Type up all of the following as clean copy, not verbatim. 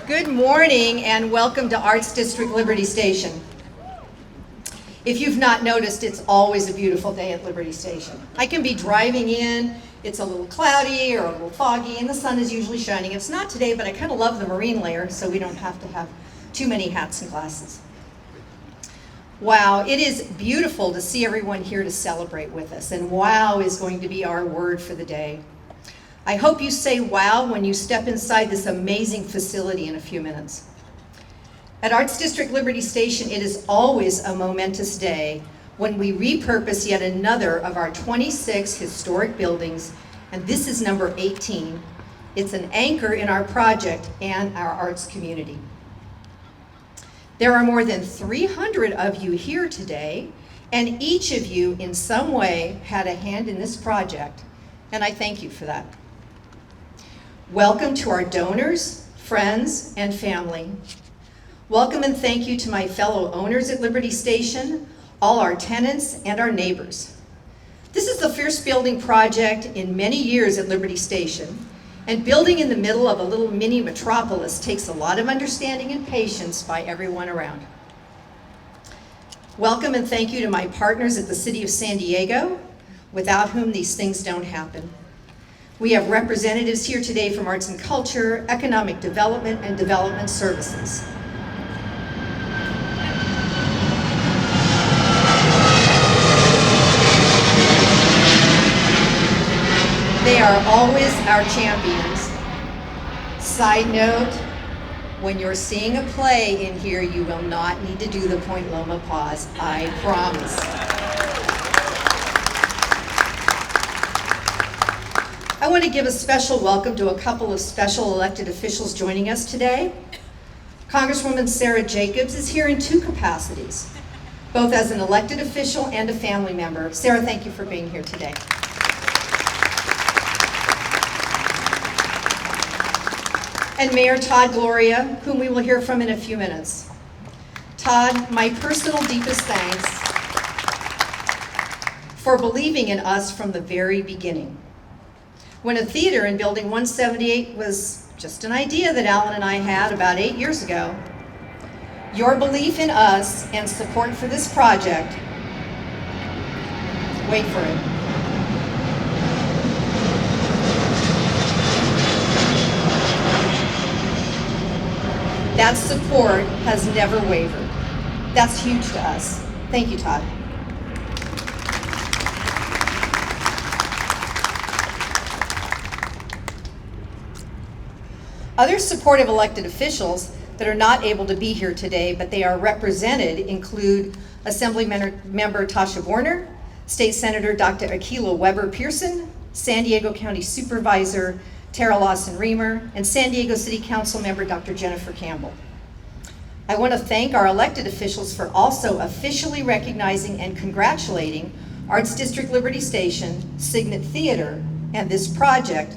Good morning and welcome to Arts District Liberty Station. If you've not noticed, it's always a beautiful day at Liberty Station. I can be driving in, it's a little cloudy or a little foggy, and the sun is usually shining. It's not today, but I kind of love the marine layer, so we don't have to have too many hats and glasses. Wow, it is beautiful to see everyone here to celebrate with us, and wow is going to be our word for the day. I hope you say wow when you step inside this amazing facility in a few minutes. At Arts District Liberty Station, it is always a momentous day when we repurpose yet another of our 26 historic buildings, and this is number 18. It's an anchor in our project and our arts community. There are more than 300 of you here today, and each of you in some way had a hand in this project, and I thank you for that. Welcome to our donors, friends, and family. Welcome and thank you to my fellow owners at Liberty Station, all our tenants, and our neighbors. This is the first building project in many years at Liberty Station, and building in the middle of a little mini metropolis takes a lot of understanding and patience by everyone around. Welcome and thank you to my partners at the City of San Diego, without whom these things don't happen. We have representatives here today from Arts and Culture, Economic Development, and Development Services. They are always our champions. Side note, when you're seeing a play in here, you will not need to do the Point Loma pause, I promise. I want to give a special welcome to a couple of special elected officials joining us today. Congresswoman Sarah Jacobs is here in two capacities, both as an elected official and a family member. Sarah, thank you for being here today. And Mayor Todd Gloria, whom we will hear from in a few minutes. Todd, my personal deepest thanks for believing in us from the very beginning. When a theater in Building 178 was just an idea that Alan and I had about 8 years ago, your belief in us and support for this project, wait for it, that support has never wavered. That's huge to us. Thank you, Todd. Other supportive elected officials that are not able to be here today, but they are represented, include Assemblymember Tasha Warner, State Senator Dr. Akilah Weber-Pearson, San Diego County Supervisor Tara Lawson-Remer, and San Diego City Council member Dr. Jennifer Campbell. I want to thank our elected officials for also officially recognizing and congratulating Arts District Liberty Station, Cygnet Theatre, and this project,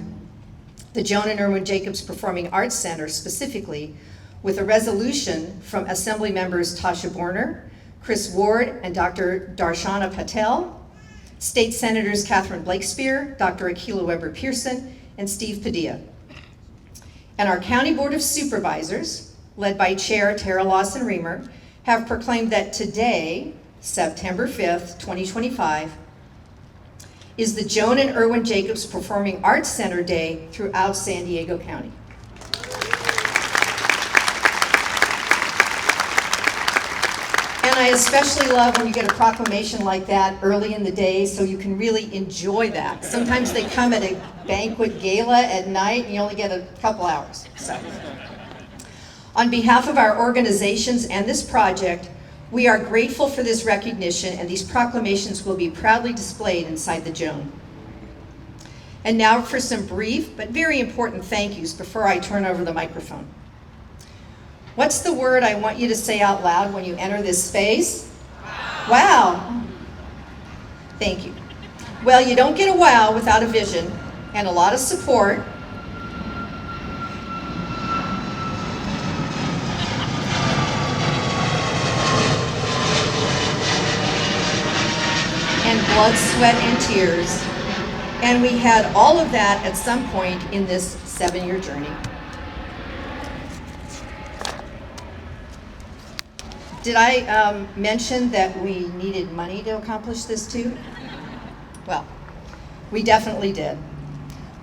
the Joan and Irwin Jacobs Performing Arts Center specifically, with a resolution from Assembly members Tasha Warner, Chris Ward, and Dr. Darshana Patel, State Senators Catherine Blakespear, Dr. Akilah Weber-Pearson, and Steve Padilla. And our County Board of Supervisors, led by Chair Tara Lawson-Remer, have proclaimed that today, September 5th, 2025, is the Joan and Irwin Jacobs Performing Arts Center Day throughout San Diego County. And I especially love when you get a proclamation like that early in the day so you can really enjoy that. Sometimes they come at a banquet gala at night and you only get a couple hours. So, on behalf of our organizations and this project, we are grateful for this recognition, and these proclamations will be proudly displayed inside the Joan. And now for some brief but very important thank yous before I turn over the microphone. What's the word I want you to say out loud when you enter this space? Wow. Thank you. Well, you don't get a wow without a vision and a lot of support. And blood, sweat, and tears. And we had all of that at some point in this 7-year journey. Did I mention that we needed money to accomplish this too? Well, we definitely did.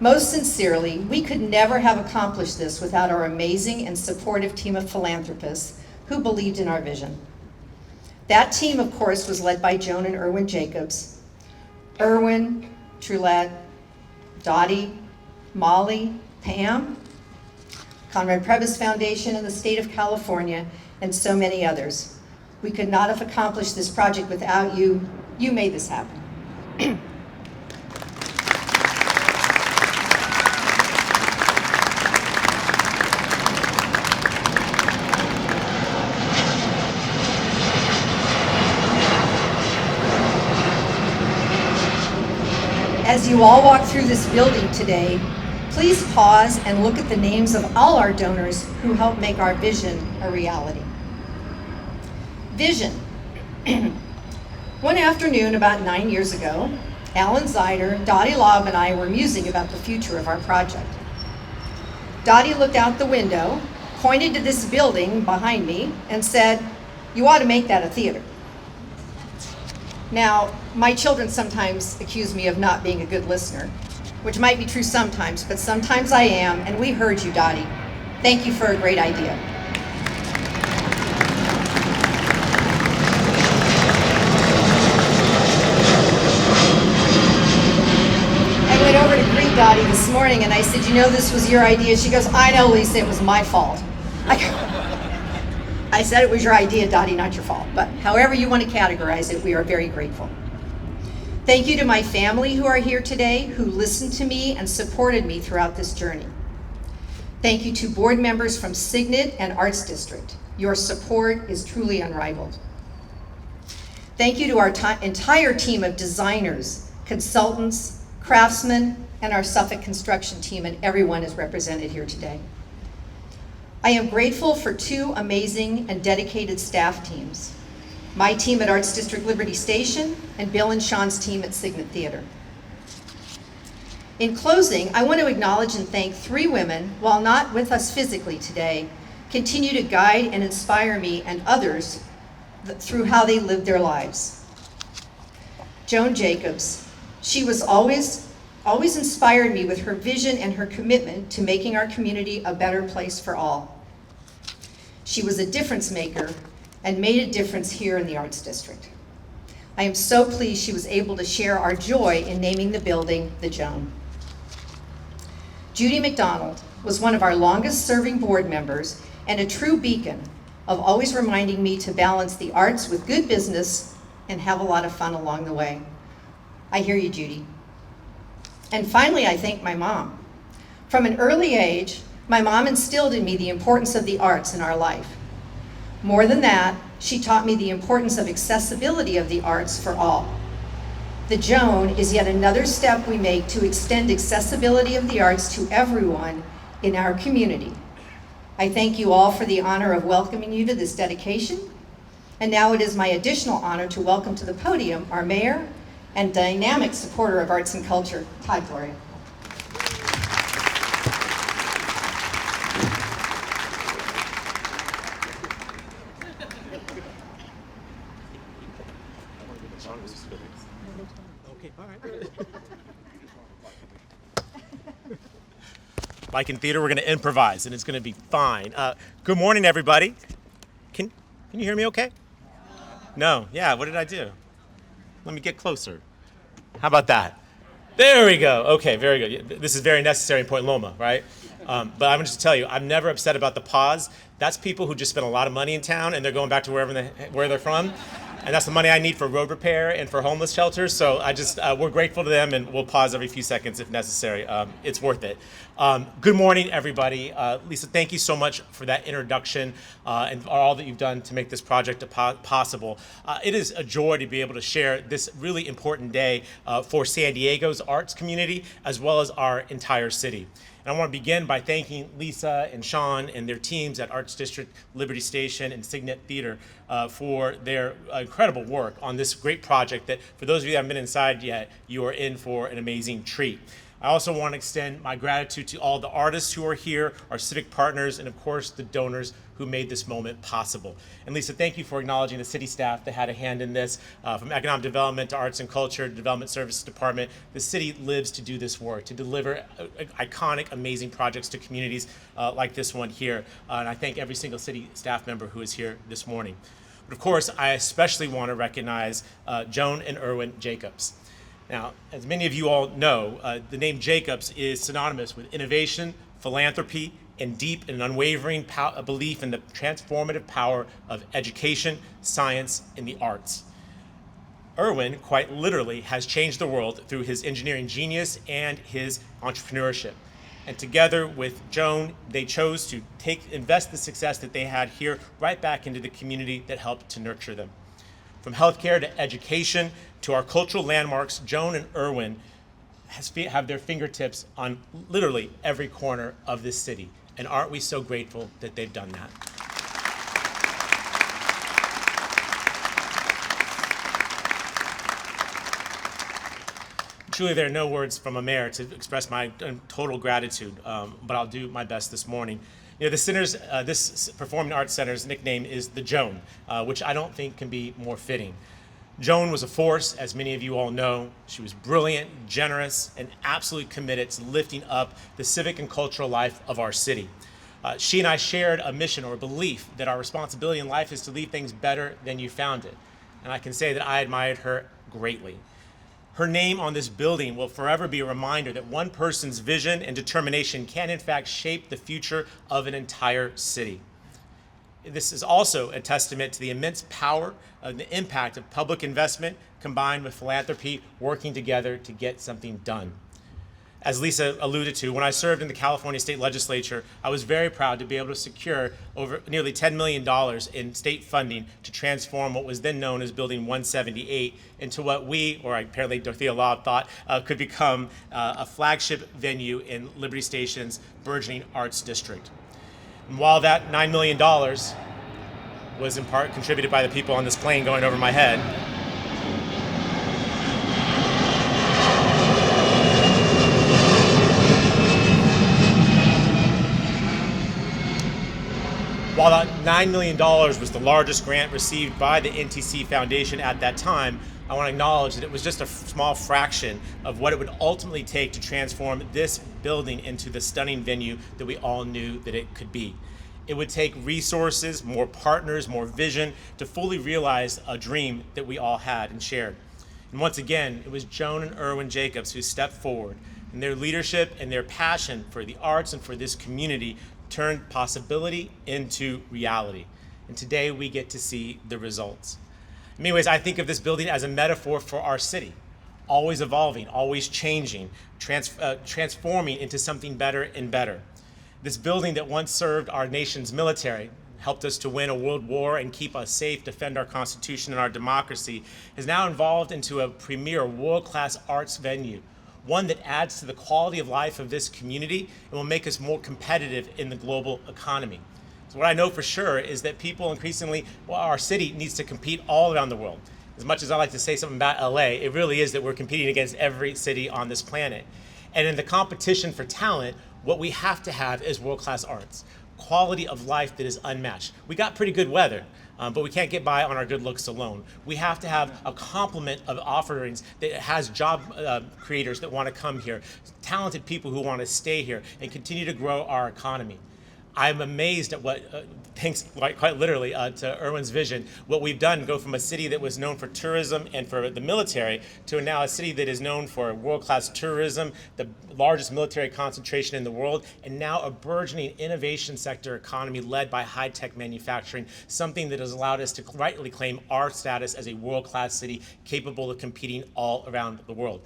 Most sincerely, we could never have accomplished this without our amazing and supportive team of philanthropists who believed in our vision. That team, of course, was led by Joan and Irwin Jacobs, Irwin, Trulette, Dottie, Molly, Pam, Conrad Previs Foundation in the state of California, and so many others. We could not have accomplished this project without you. You made this happen. As you all walk through this building today, please pause and look at the names of all our donors who helped make our vision a reality. Vision. One afternoon about 9 years ago, Alan Zeider, Dottie Lobb, and I were musing about the future of our project. Dottie looked out the window, pointed to this building behind me, and said, "You ought to make that a theater." Now, my children sometimes accuse me of not being a good listener, which might be true sometimes, but sometimes I am, and we heard you, Dottie. Thank you for a great idea. I went over to greet Dottie this morning and I said, "You know this was your idea?" She goes, "I know, Lisa, it was my fault." I said it was your idea, Dottie, not your fault. But however you want to categorize it, we are very grateful. Thank you to my family who are here today, who listened to me and supported me throughout this journey. Thank you to board members from Cygnet and Arts District. Your support is truly unrivaled. Thank you to our entire team of designers, consultants, craftsmen, and our Suffolk construction team, and everyone is represented here today. I am grateful for two amazing and dedicated staff teams, my team at Arts District Liberty Station and Bill and Sean's team at Cygnet Theatre. In closing, I want to acknowledge and thank three women, while not with us physically today, continue to guide and inspire me and others through how they lived their lives. Joan Jacobs, she was always inspired me with her vision and her commitment to making our community a better place for all. She was a difference maker and made a difference here in the Arts District. I am so pleased she was able to share our joy in naming the building the Joan. Judy McDonald was one of our longest serving board members and a true beacon of always reminding me to balance the arts with good business and have a lot of fun along the way. I hear you, Judy. And finally, I thank my mom. From an early age, my mom instilled in me the importance of the arts in our life. More than that, she taught me the importance of accessibility of the arts for all. The Joan is yet another step we make to extend accessibility of the arts to everyone in our community. I thank you all for the honor of welcoming you to this dedication. And now it is my additional honor to welcome to the podium our mayor and dynamic supporter of arts and culture, Todd Gloria. Okay, all right. Like in theater, we're going to improvise, and it's going to be fine. Good morning, everybody. Can you hear me okay? No? Yeah, what did I do? Let me get closer. How about that? There we go. Okay, very good. This is very necessary in Point Loma, right? But I'm just to tell you, I'm never upset about the pause. That's people who just spent a lot of money in town, and they're going back to where they're from. And that's the money I need for road repair and for homeless shelters. So we're grateful to them, and we'll pause every few seconds if necessary. It's worth it. Good morning, everybody. Lisa, thank you so much for that introduction and all that you've done to make this project possible. It is a joy to be able to share this really important day for San Diego's arts community, as well as our entire city. And I want to begin by thanking Lisa and Sean and their teams at Arts District, Liberty Station, and Cygnet Theatre for their incredible work on this great project that, for those of you that haven't been inside yet, you are in for an amazing treat. I also want to extend my gratitude to all the artists who are here, our civic partners, and of course the donors who made this moment possible. And Lisa, thank you for acknowledging the city staff that had a hand in this. From economic development to arts and culture, development services department, the city lives to do this work, to deliver iconic, amazing projects to communities like this one here. And I thank every single city staff member who is here this morning. But of course, I especially want to recognize Joan and Irwin Jacobs. Now, as many of you all know, the name Jacobs is synonymous with innovation, philanthropy, and deep and unwavering belief in the transformative power of education, science, and the arts. Irwin, quite literally, has changed the world through his engineering genius and his entrepreneurship. And together with Joan, they chose to invest the success that they had here right back into the community that helped to nurture them. From healthcare to education to our cultural landmarks, Joan and Irwin have their fingertips on literally every corner of this city. And aren't we so grateful that they've done that? Truly, there are no words from a mayor to express my total gratitude, but I'll do my best this morning. You know, this Performing Arts Center's nickname is the Joan, which I don't think can be more fitting. Joan was a force, as many of you all know. She was brilliant, generous, and absolutely committed to lifting up the civic and cultural life of our city. She and I shared a mission or a belief that our responsibility in life is to leave things better than you found it. And I can say that I admired her greatly. Her name on this building will forever be a reminder that one person's vision and determination can in fact shape the future of an entire city. This is also a testament to the immense power and the impact of public investment combined with philanthropy working together to get something done. As Lisa alluded to, when I served in the California State Legislature, I was very proud to be able to secure over nearly $10 million in state funding to transform what was then known as Building 178 into what we, or apparently Dorothea Law thought, could become a flagship venue in Liberty Station's burgeoning arts district. And while that $9 million was in part contributed by the people on this plane going over my head, while that $9 million was the largest grant received by the NTC Foundation at that time, I want to acknowledge that it was just a small fraction of what it would ultimately take to transform this building into the stunning venue that we all knew that it could be. It would take resources, more partners, more vision to fully realize a dream that we all had and shared. And once again, it was Joan and Irwin Jacobs who stepped forward, and their leadership and their passion for the arts and for this community turned possibility into reality. And today we get to see the results. In many ways, I think of this building as a metaphor for our city, always evolving, always changing, transforming into something better and better. This building that once served our nation's military, helped us to win a world war and keep us safe, defend our Constitution and our democracy, has now evolved into a premier world-class arts venue, one that adds to the quality of life of this community and will make us more competitive in the global economy. So what I know for sure is that people increasingly, our city needs to compete all around the world. As much as I like to say something about LA, it really is that we're competing against every city on this planet. And in the competition for talent, what we have to have is world-class arts, quality of life that is unmatched. We got pretty good weather, but we can't get by on our good looks alone. We have to have a complement of offerings that has job creators that want to come here, talented people who want to stay here and continue to grow our economy. I'm amazed at what, thanks quite literally to Irwin's vision, what we've done, go from a city that was known for tourism and for the military to now a city that is known for world-class tourism, the largest military concentration in the world, and now a burgeoning innovation sector economy led by high-tech manufacturing, something that has allowed us to rightly claim our status as a world-class city capable of competing all around the world.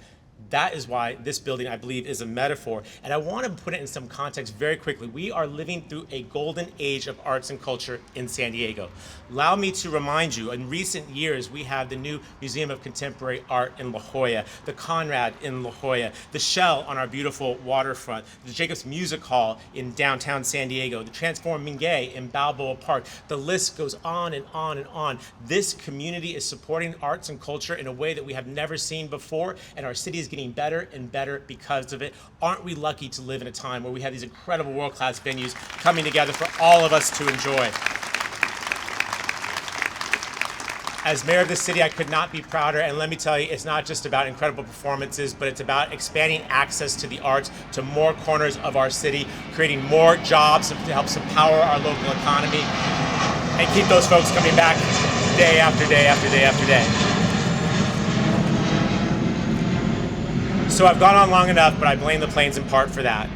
That is why this building, I believe, is a metaphor. And I want to put it in some context very quickly. We are living through a golden age of arts and culture in San Diego. Allow me to remind you, in recent years, we have the new Museum of Contemporary Art in La Jolla, the Conrad in La Jolla, the Shell on our beautiful waterfront, the Jacobs Music Hall in downtown San Diego, the Transform Mingay in Balboa Park. The list goes on and on and on. This community is supporting arts and culture in a way that we have never seen before, and our city is getting better and better because of it. Aren't we lucky to live in a time where we have these incredible world-class venues coming together for all of us to enjoy? As mayor of this city, I could not be prouder, and let me tell you, it's not just about incredible performances, but it's about expanding access to the arts to more corners of our city, creating more jobs to help empower our local economy, and keep those folks coming back day after day after day after day. So I've gone on long enough, but I blame the planes in part for that.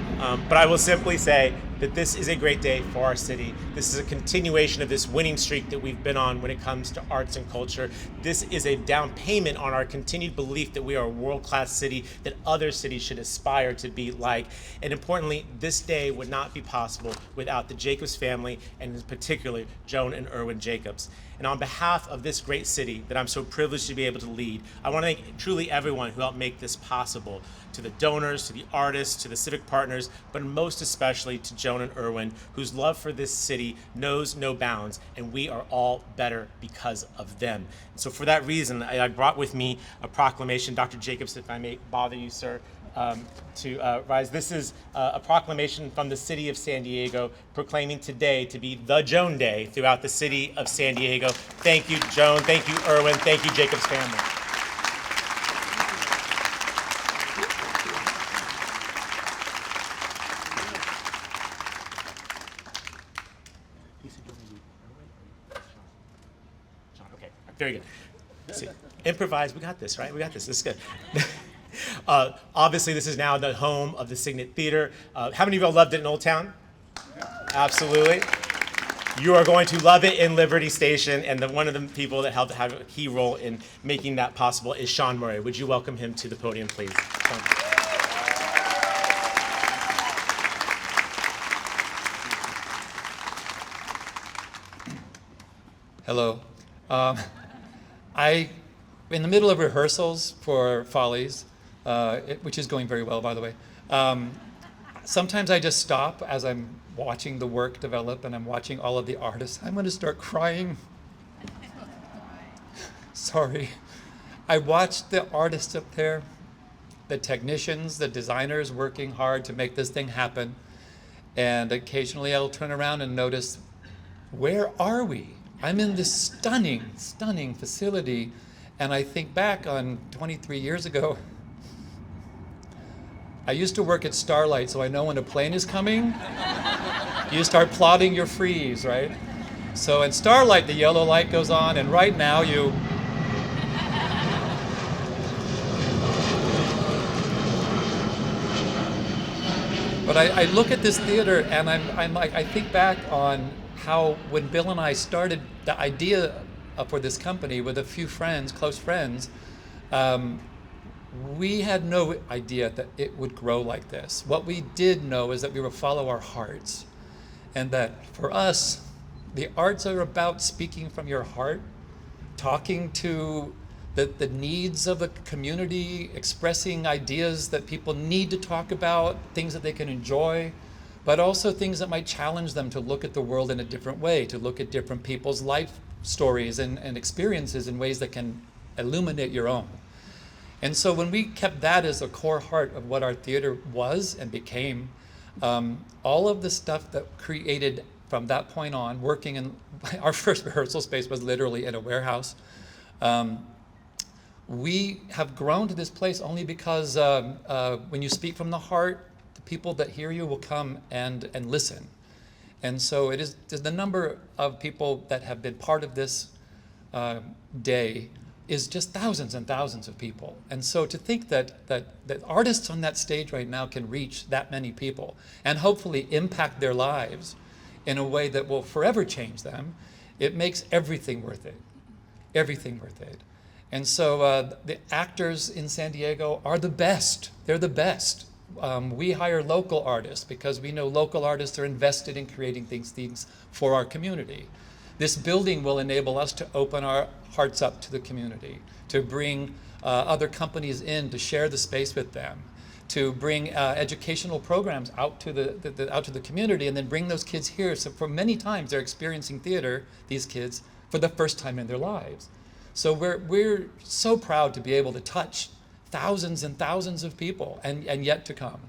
But I will simply say that this is a great day for our city. This is a continuation of this winning streak that we've been on when it comes to arts and culture. This is a down payment on our continued belief that we are a world-class city that other cities should aspire to be like. And importantly, this day would not be possible without the Jacobs family, and in particular, Joan and Irwin Jacobs. And on behalf of this great city that I'm so privileged to be able to lead, I want to thank truly everyone who helped make this possible, to the donors, to the artists, to the civic partners, but most especially to Joan and Irwin, whose love for this city knows no bounds, and we are all better because of them. And so for that reason, I brought with me a proclamation. Dr. Jacobs, if I may bother you, sir, to rise. This is a proclamation from the city of San Diego proclaiming today to be the Joan Day throughout the city of San Diego. Thank you, Joan. Thank you, Irwin. Thank you, Jacobs family. Okay, very good. See, improvise. We got this, right? We got this. This is good. Obviously, this is now the home of the Cygnet Theatre. How many of y'all loved it in Old Town? Absolutely. You are going to love it in Liberty Station, and one of the people that helped have a key role in making that possible is Sean Murray. Would you welcome him to the podium, please? Sean. Hello. In the middle of rehearsals for Follies, which is going very well, by the way, sometimes I just stop as I'm watching the work develop and I'm watching all of the artists. I'm going to start crying. Sorry. I watched the artists up there, the technicians, the designers working hard to make this thing happen. And occasionally I'll turn around and notice, where are we? I'm in this stunning, stunning facility, and I think back on 23 years ago. I used to work at Starlight, so I know when a plane is coming, you start plotting your freeze, right? So in Starlight, the yellow light goes on, and right now you... But I look at this theater, and I'm like, I think back on how when Bill and I started the idea for this company with a few friends, close friends, we had no idea that it would grow like this. What we did know is that we would follow our hearts, and that for us, the arts are about speaking from your heart, talking to the needs of the community, expressing ideas that people need to talk about, things that they can enjoy, but also things that might challenge them to look at the world in a different way, to look at different people's life stories and experiences in ways that can illuminate your own. And so when we kept that as a core heart of what our theater was and became, all of the stuff that created from that point on, working in, our first rehearsal space was literally in a warehouse. We have grown to this place only because when you speak from the heart, the people that hear you will come and listen. And so it is the number of people that have been part of this day is just thousands and thousands of people. And so to think that artists on that stage right now can reach that many people and hopefully impact their lives in a way that will forever change them, it makes everything worth it. Everything worth it. And so the actors in San Diego are the best. They're the best. We hire local artists because we know local artists are invested in creating things for our community. This building will enable us to open our hearts up to the community, to bring other companies in to share the space with them, to bring educational programs out to the community, and then bring those kids here. So for many times they're experiencing theater, these kids, for the first time in their lives. So we're so proud to be able to touch thousands and thousands of people and yet to come.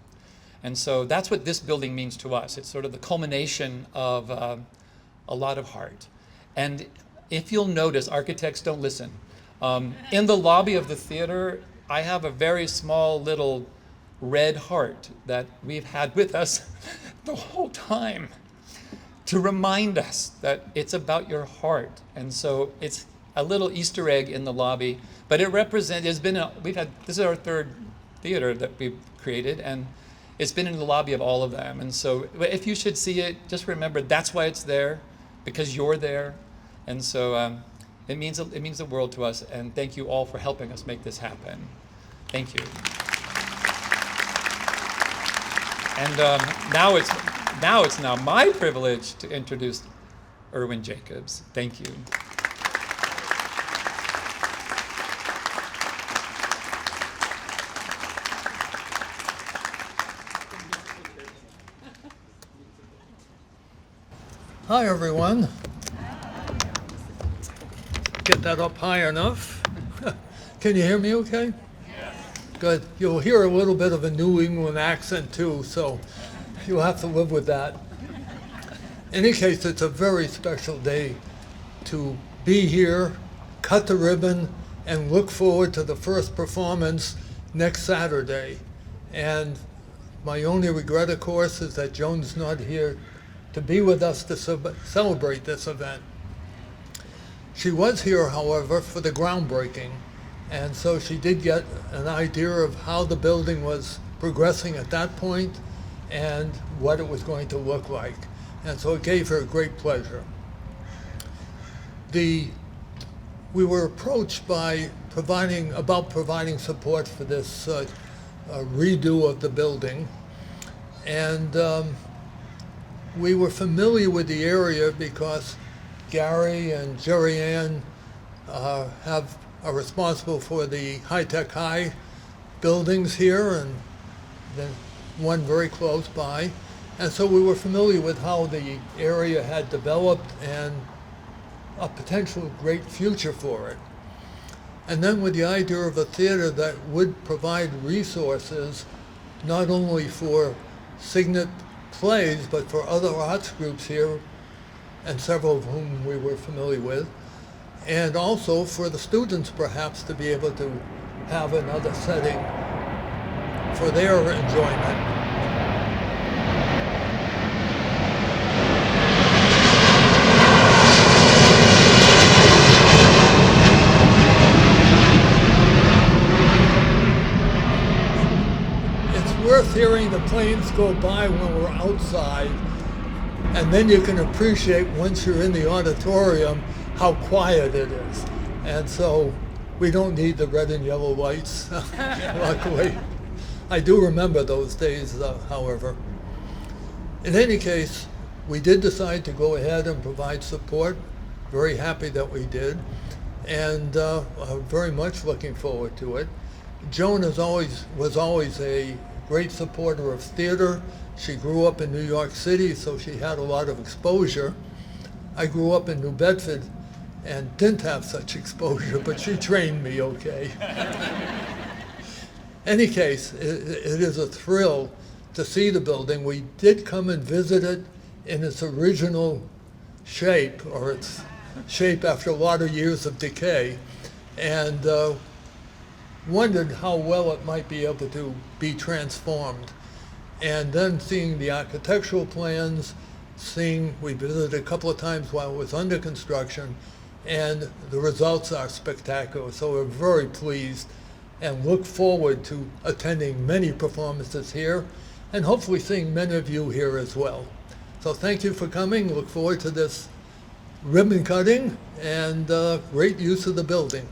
And so that's what this building means to us. It's sort of the culmination of a lot of heart. And if you'll notice, architects don't listen. In the lobby of the theater, I have a very small little red heart that we've had with us the whole time to remind us that it's about your heart. And so it's a little Easter egg in the lobby, but it represents, this is our third theater that we've created, and it's been in the lobby of all of them. And so if you should see it, just remember that's why it's there, because you're there. And so it means the world to us, and thank you all for helping us make this happen. Thank you. And now it's my privilege to introduce Irwin Jacobs. Thank you. Hi, everyone. Get that up high enough. Can you hear me okay? Yes. Good. You'll hear a little bit of a New England accent too, so you'll have to live with that. In any case, it's a very special day to be here, cut the ribbon, and look forward to the first performance next Saturday. And my only regret, of course, is that Joan's not here to be with us to celebrate this event. She was here, however, for the groundbreaking, and so she did get an idea of how the building was progressing at that point and what it was going to look like. And so it gave her great pleasure. We were approached by providing support for this redo of the building, and we were familiar with the area because Gary and Jerry Ann are responsible for the high-tech high buildings here, and then one very close by. And so we were familiar with how the area had developed and a potential great future for it. And then with the idea of a theater that would provide resources not only for Cygnet plays, but for other arts groups here, and several of whom we were familiar with, and also for the students perhaps to be able to have another setting for their enjoyment. It's worth hearing the planes go by when we're outside, and then you can appreciate, once you're in the auditorium, how quiet it is. And so we don't need the red and yellow lights, luckily. I do remember those days, however. In any case, we did decide to go ahead and provide support. Very happy that we did, and very much looking forward to it. Joan was always a great supporter of theater. She grew up in New York City, so she had a lot of exposure. I grew up in New Bedford and didn't have such exposure, but she trained me okay. Any case, it is a thrill to see the building. We did come and visit it in its original shape, or its shape after a lot of years of decay, and wondered how well it might be able to be transformed. And then seeing the architectural plans, we visited a couple of times while it was under construction, and the results are spectacular. So we're very pleased and look forward to attending many performances here, and hopefully seeing many of you here as well. So thank you for coming. Look forward to this ribbon cutting and great use of the building.